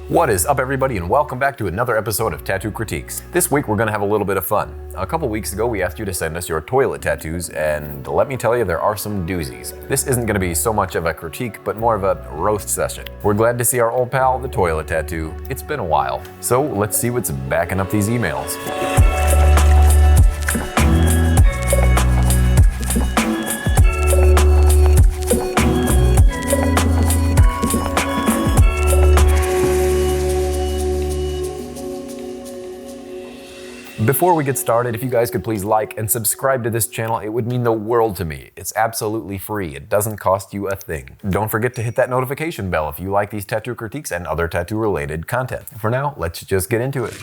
What is up, everybody, and welcome back to another episode of Tattoo Critiques. This week we're gonna have a little bit of fun. A couple weeks ago we asked you to send us your toilet tattoos, and let me tell you, there are some doozies. This isn't gonna be so much of a critique, but more of a roast session. We're glad to see our old pal, the toilet tattoo. It's been a while. So let's see what's backing up these emails. Before we get started, if you guys could please like and subscribe to this channel, it would mean the world to me. It's absolutely free. It doesn't cost you a thing. Don't forget to hit that notification bell if you like these tattoo critiques and other tattoo-related content. For now, let's just get into it.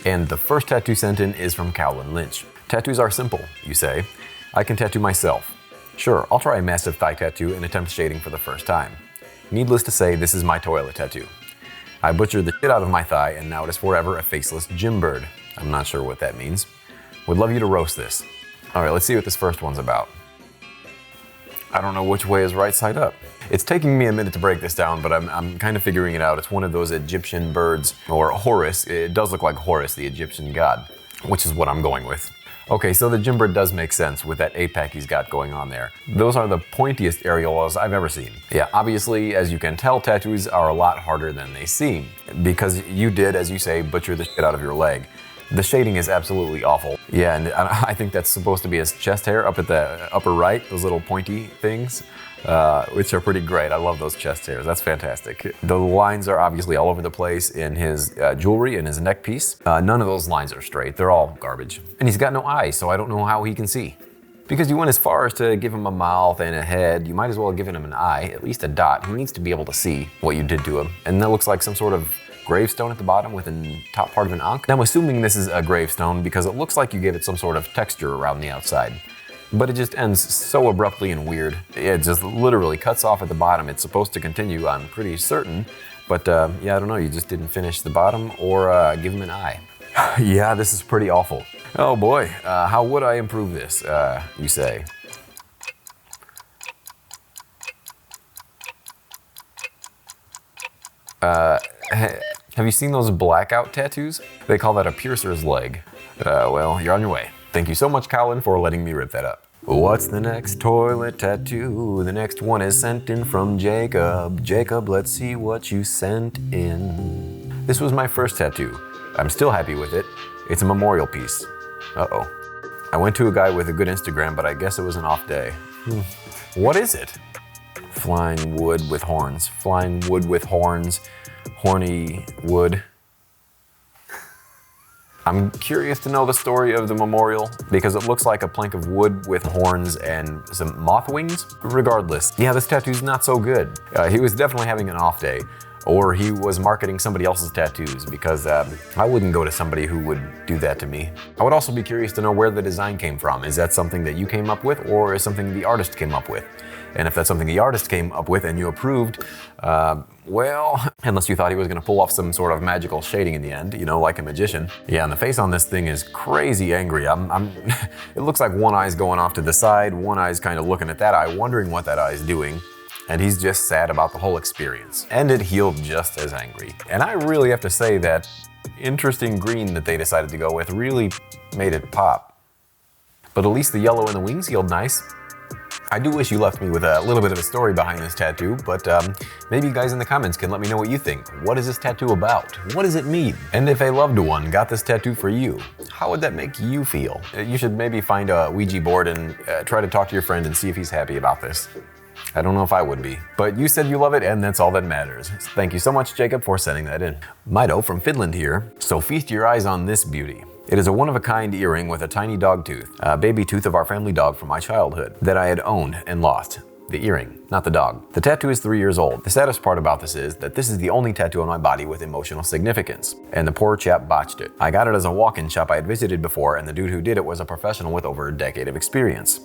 And the first tattoo sent in is from Caolan Lynch. Tattoos are simple, you say. I can tattoo myself. Sure, I'll try a massive thigh tattoo and attempt shading for the first time. Needless to say, this is my toilet tattoo. I butchered the shit out of my thigh, and now it is forever a faceless gym bird. I'm not sure what that means. Would love you to roast this. All right, let's see what this first one's about. I don't know which way is right side up. It's taking me a minute to break this down, but I'm kind of figuring it out. It's one of those Egyptian birds, or Horus. It does look like Horus, the Egyptian god, which is what I'm going with. Okay, so the gym bird does make sense with that 8-pack he's got going on there. Those are the pointiest areolas I've ever seen. Yeah, obviously, as you can tell, tattoos are a lot harder than they seem, because you did, as you say, butcher the shit out of your leg. The shading is absolutely awful. Yeah, and I think that's supposed to be his chest hair up at the upper right, those little pointy things, which are pretty great. I love those chest hairs, that's fantastic. The lines are obviously all over the place in his jewelry and his neck piece. None of those lines are straight, they're all garbage. And he's got no eyes, so I don't know how he can see. Because you went as far as to give him a mouth and a head, you might as well have given him an eye, at least a dot. He needs to be able to see what you did to him. And that looks like some sort of gravestone at the bottom with the top part of an ankh. Now I'm assuming this is a gravestone because it looks like you gave it some sort of texture around the outside. But it just ends so abruptly and weird. It just literally cuts off at the bottom. It's supposed to continue, I'm pretty certain. But yeah, I don't know, you just didn't finish the bottom or give him an eye. Yeah, this is pretty awful. Oh boy, how would I improve this, you say? Have you seen those blackout tattoos? They call that a piercer's leg. Well, you're on your way. Thank you so much, Caolan, for letting me rip that up. What's the next toilet tattoo? The next one is sent in from Jacob. Jacob, let's see what you sent in. This was my first tattoo. I'm still happy with it. It's a memorial piece. Uh-oh. I went to a guy with a good Instagram, but I guess it was an off day. What is it? Flying wood with horns. Flying wood with horns. Horny wood. I'm curious to know the story of the memorial because it looks like a plank of wood with horns and some moth wings. Regardless, yeah, this tattoo's not so good. He was definitely having an off day, or he was marketing somebody else's tattoos because I wouldn't go to somebody who would do that to me. I would also be curious to know where the design came from. Is that something that you came up with, or is something the artist came up with? And if that's something the artist came up with and you approved, well, unless you thought he was gonna pull off some sort of magical shading in the end, you know, like a magician. Yeah, and the face on this thing is crazy angry. It looks like one eye's going off to the side, one eye's kind of looking at that eye, wondering what that eye's doing. And he's just sad about the whole experience. And it healed just as angry. And I really have to say that interesting green that they decided to go with really made it pop. But at least the yellow in the wings healed nice. I do wish you left me with a little bit of a story behind this tattoo, but maybe you guys in the comments can let me know what you think. What is this tattoo about? What does it mean? And if a loved one got this tattoo for you, how would that make you feel? You should maybe find a Ouija board and try to talk to your friend and see if he's happy about this. I don't know if I would be, but you said you love it and that's all that matters. Thank you so much, Jacob, for sending that in. Mido from Finland here. So feast your eyes on this beauty. It is a one-of-a-kind earring with a tiny dog tooth, a baby tooth of our family dog from my childhood that I had owned and lost. The earring, not the dog. The tattoo is 3 years old. The saddest part about this is that this is the only tattoo on my body with emotional significance, and the poor chap botched it. I got it as a walk-in shop I had visited before, and the dude who did it was a professional with over a decade of experience.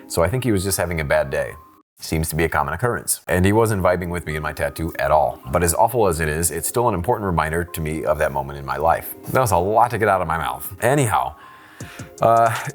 So I think he was just having a bad day. Seems to be a common occurrence. And he wasn't vibing with me in my tattoo at all. But as awful as it is, it's still an important reminder to me of that moment in my life. That was a lot to get out of my mouth. Anyhow,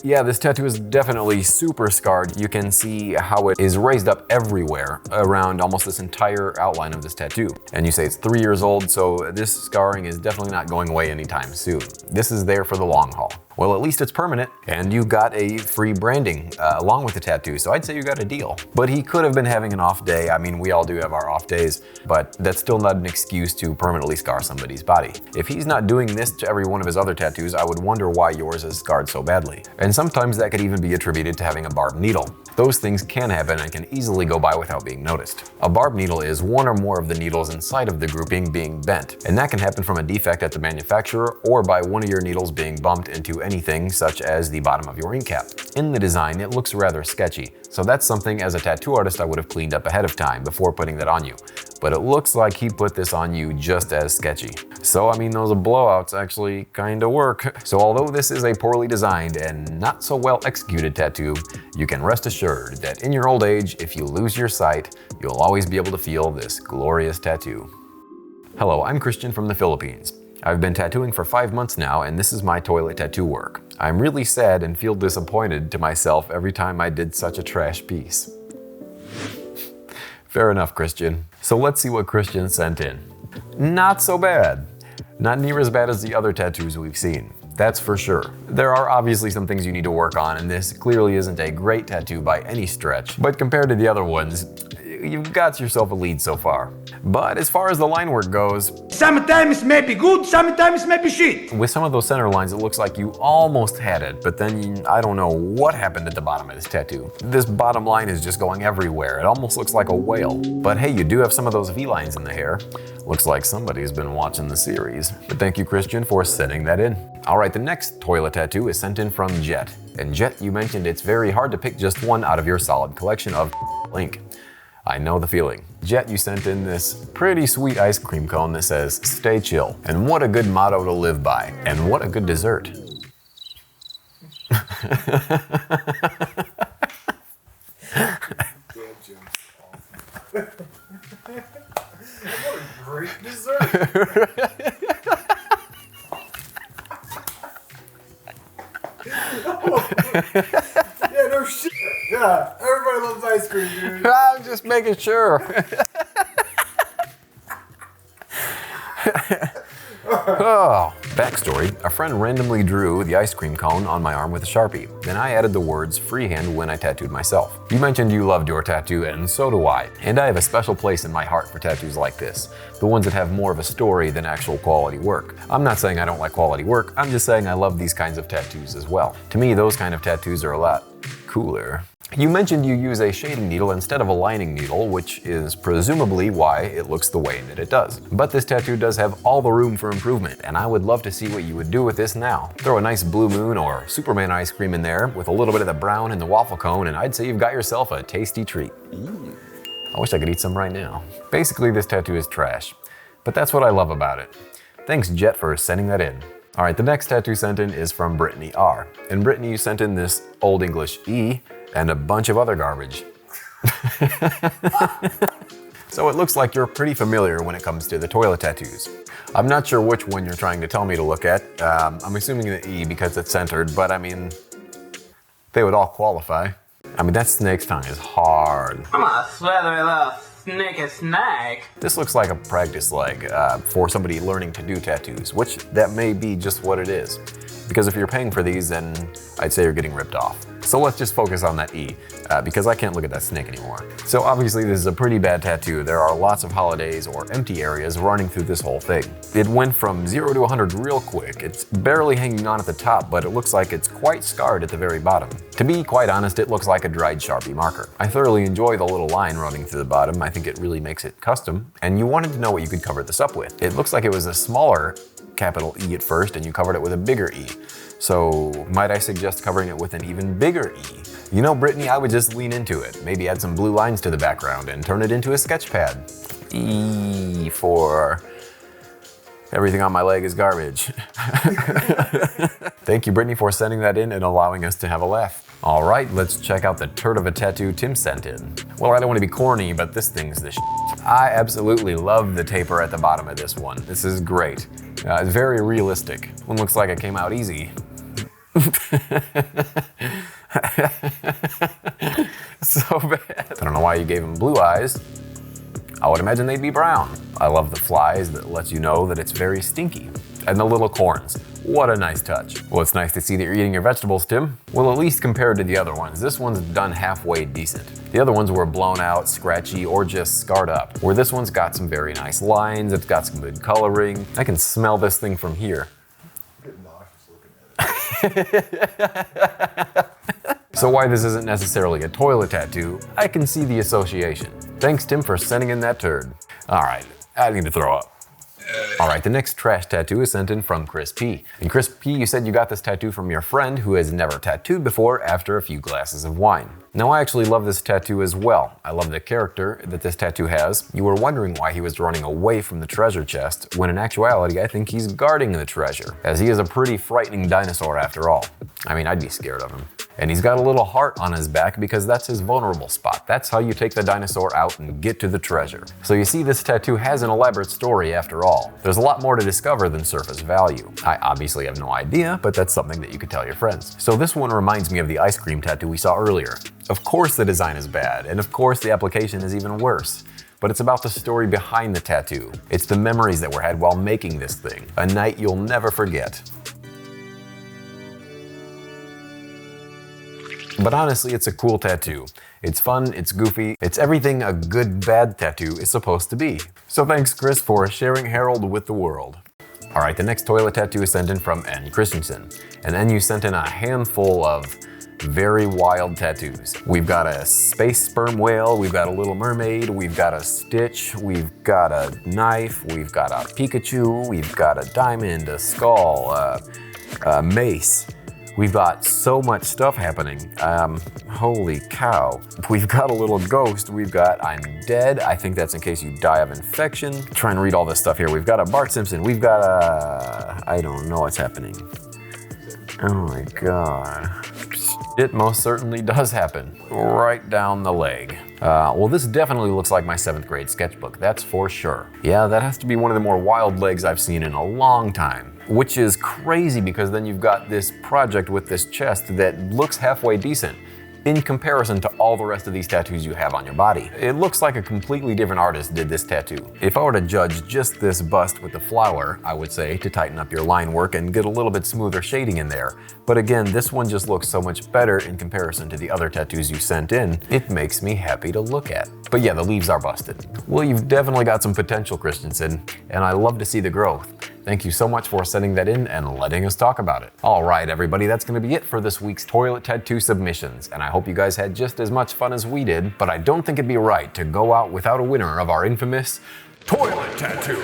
Yeah, this tattoo is definitely super scarred. You can see how it is raised up everywhere around almost this entire outline of this tattoo. And you say it's 3 years old, so this scarring is definitely not going away anytime soon. This is there for the long haul. Well, at least it's permanent, and you got a free branding along with the tattoo, so I'd say you got a deal. But he could have been having an off day. I mean, we all do have our off days, but that's still not an excuse to permanently scar somebody's body. If he's not doing this to every one of his other tattoos, I would wonder why yours is scarred so badly. And sometimes that could even be attributed to having a barbed needle. Those things can happen and can easily go by without being noticed. A barbed needle is one or more of the needles inside of the grouping being bent, and that can happen from a defect at the manufacturer or by one of your needles being bumped into anything such as the bottom of your ink cap. In the design, it looks rather sketchy, so that's something as a tattoo artist I would have cleaned up ahead of time before putting that on you. But it looks like he put this on you just as sketchy. So I mean, those blowouts actually kinda work. So although this is a poorly designed and not so well executed tattoo, you can rest assured that in your old age, if you lose your sight, you'll always be able to feel this glorious tattoo. Hello, I'm Christian from the Philippines. I've been tattooing for 5 months now, and this is my toilet tattoo work. I'm really sad and feel disappointed to myself every time I did such a trash piece. Fair enough, Christian. So let's see what Christian sent in. Not so bad. Not near as bad as the other tattoos we've seen. That's for sure. There are obviously some things you need to work on, and this clearly isn't a great tattoo by any stretch, but compared to the other ones, you've got yourself a lead so far. But as far as the line work goes, sometimes may be good, sometimes may be shit. With some of those center lines, it looks like you almost had it, but then I don't know what happened at the bottom of this tattoo. This bottom line is just going everywhere. It almost looks like a whale. But hey, you do have some of those V-lines in the hair. Looks like somebody's been watching the series. But thank you, Christian, for sending that in. All right, the next toilet tattoo is sent in from Jet. And Jet, you mentioned it's very hard to pick just one out of your solid collection of ink. I know the feeling. Jet, you sent in this pretty sweet ice cream cone that says, "Stay chill." And what a good motto to live by. And what a good dessert. What a great dessert. Yeah, no shit. Yeah, everybody loves ice cream, dude. I'm just making sure. Oh, backstory. A friend randomly drew the ice cream cone on my arm with a Sharpie. Then I added the words freehand when I tattooed myself. You mentioned you loved your tattoo, and so do I. And I have a special place in my heart for tattoos like this. The ones that have more of a story than actual quality work. I'm not saying I don't like quality work, I'm just saying I love these kinds of tattoos as well. To me, those kind of tattoos are a lot cooler. You mentioned you use a shading needle instead of a lining needle, which is presumably why it looks the way that it does. But this tattoo does have all the room for improvement, and I would love to see what you would do with this now. Throw a nice blue moon or Superman ice cream in there with a little bit of the brown in the waffle cone, and I'd say you've got yourself a tasty treat. I wish I could eat some right now. Basically, this tattoo is trash, but that's what I love about it. Thanks, Jet, for sending that in. All right, the next tattoo sent in is from Brittany R. And Brittany, you sent in this Old English E and a bunch of other garbage. So it looks like you're pretty familiar when it comes to the toilet tattoos. I'm not sure which one you're trying to tell me to look at. I'm assuming the E because it's centered, but I mean, they would all qualify. I mean, that snake's tongue is hard. I'm a slithery little sneaky snake. This looks like a practice leg for somebody learning to do tattoos, which that may be just what it is. Because if you're paying for these, then I'd say you're getting ripped off. So let's just focus on that E, because I can't look at that snake anymore. So obviously this is a pretty bad tattoo. There are lots of holidays or empty areas running through this whole thing. It went from 0 to 100 real quick. It's barely hanging on at the top, but it looks like it's quite scarred at the very bottom. To be quite honest, it looks like a dried Sharpie marker. I thoroughly enjoy the little line running through the bottom. I think it really makes it custom. And you wanted to know what you could cover this up with. It looks like it was a smaller capital E at first, and you covered it with a bigger E. So might I suggest covering it with an even bigger E? You know, Brittany, I would just lean into it. Maybe add some blue lines to the background and turn it into a sketch pad. E for everything on my leg is garbage. Thank you, Brittany, for sending that in and allowing us to have a laugh. All right, let's check out the turd of a tattoo Tim sent in. Well, I don't want to be corny, but this thing's the shit. I absolutely love the taper at the bottom of this one. This is great. It's very realistic. One looks like it came out easy. So bad. I don't know why you gave him blue eyes. I would imagine they'd be brown. I love the flies that lets you know that it's very stinky. And the little corns. What a nice touch. Well, it's nice to see that you're eating your vegetables, Tim. Well, at least compared to the other ones, this one's done halfway decent. The other ones were blown out, scratchy, or just scarred up. Where this one's got some very nice lines, it's got some good coloring. I can smell this thing from here. I'm getting nauseous looking at it. So why this isn't necessarily a toilet tattoo, I can see the association. Thanks, Tim, for sending in that turd. All right, I need to throw up. All right, the next trash tattoo is sent in from Chris P. And Chris P, you said you got this tattoo from your friend who has never tattooed before after a few glasses of wine. Now, I actually love this tattoo as well. I love the character that this tattoo has. You were wondering why he was running away from the treasure chest, when in actuality, I think he's guarding the treasure, as he is a pretty frightening dinosaur after all. I mean, I'd be scared of him. And he's got a little heart on his back because that's his vulnerable spot. That's how you take the dinosaur out and get to the treasure. So you see, this tattoo has an elaborate story after all. There's a lot more to discover than surface value. I obviously have no idea, but that's something that you could tell your friends. So this one reminds me of the ice cream tattoo we saw earlier. Of course the design is bad, and of course the application is even worse. But it's about the story behind the tattoo. It's the memories that were had while making this thing. A night you'll never forget. But honestly, it's a cool tattoo. It's fun, it's goofy, it's everything a good bad tattoo is supposed to be. So thanks, Chris, for sharing Harold with the world. All right, the next toilet tattoo is sent in from Njål Kristensen. And then you sent in a handful of very wild tattoos. We've got a space sperm whale, we've got a little mermaid, we've got a Stitch, we've got a knife, we've got a Pikachu, we've got a diamond, a skull, a mace. We've got so much stuff happening. Holy cow. We've got a little ghost. We've got I'm dead. I think that's in case you die of infection. Try and read all this stuff here. We've got a Bart Simpson. We've got a... I don't know what's happening. Oh my god. It most certainly does happen. Right down the leg. Well, this definitely looks like my 7th grade sketchbook, that's for sure. Yeah, that has to be one of the more wild legs I've seen in a long time. Which is crazy because then you've got this project with this chest that looks halfway decent in comparison to all the rest of these tattoos you have on your body. It looks like a completely different artist did this tattoo. If I were to judge just this bust with the flower, I would say to tighten up your line work and get a little bit smoother shading in there. But again, this one just looks so much better in comparison to the other tattoos you sent in. It makes me happy to look at. But yeah, the leaves are busted. Well, you've definitely got some potential, Kristensen, and I love to see the growth. Thank you so much for sending that in and letting us talk about it. All right, everybody, that's going to be it for this week's toilet tattoo submissions. And I hope you guys had just as much fun as we did, but I don't think it'd be right to go out without a winner of our infamous toilet tattoo.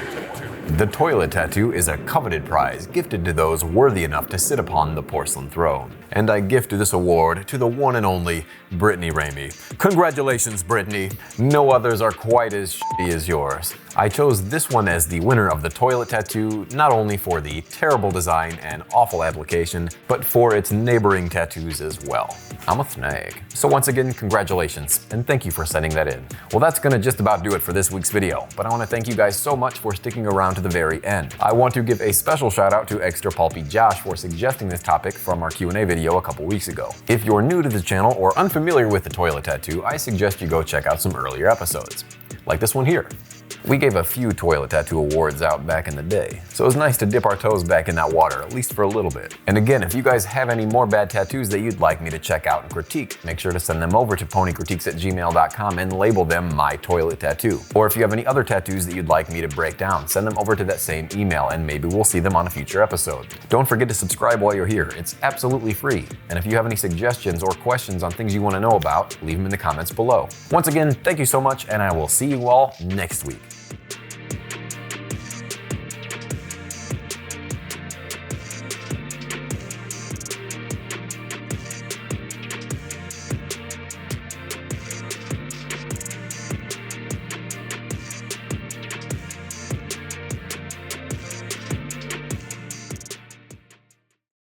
The toilet tattoo is a coveted prize gifted to those worthy enough to sit upon the porcelain throne. And I gift this award to the one and only Brittany Ramey. Congratulations, Brittany. No others are quite as shitty as yours. I chose this one as the winner of the toilet tattoo, not only for the terrible design and awful application, but for its neighboring tattoos as well. I'm a snake. So once again, congratulations, and thank you for sending that in. Well, that's gonna just about do it for this week's video, but I wanna thank you guys so much for sticking around to the very end. I want to give a special shout out to Extra Pulpy Josh for suggesting this topic from our Q&A video a couple weeks ago. If you're new to the channel or unfamiliar with the toilet tattoo, I suggest you go check out some earlier episodes, like this one here. We gave a few toilet tattoo awards out back in the day, so it was nice to dip our toes back in that water, at least for a little bit. And again, if you guys have any more bad tattoos that you'd like me to check out and critique, make sure to send them over to ponycritiques@gmail.com and label them my toilet tattoo. Or if you have any other tattoos that you'd like me to break down, send them over to that same email and maybe we'll see them on a future episode. Don't forget to subscribe while you're here, it's absolutely free. And if you have any suggestions or questions on things you want to know about, leave them in the comments below. Once again, thank you so much and I will see you all next week.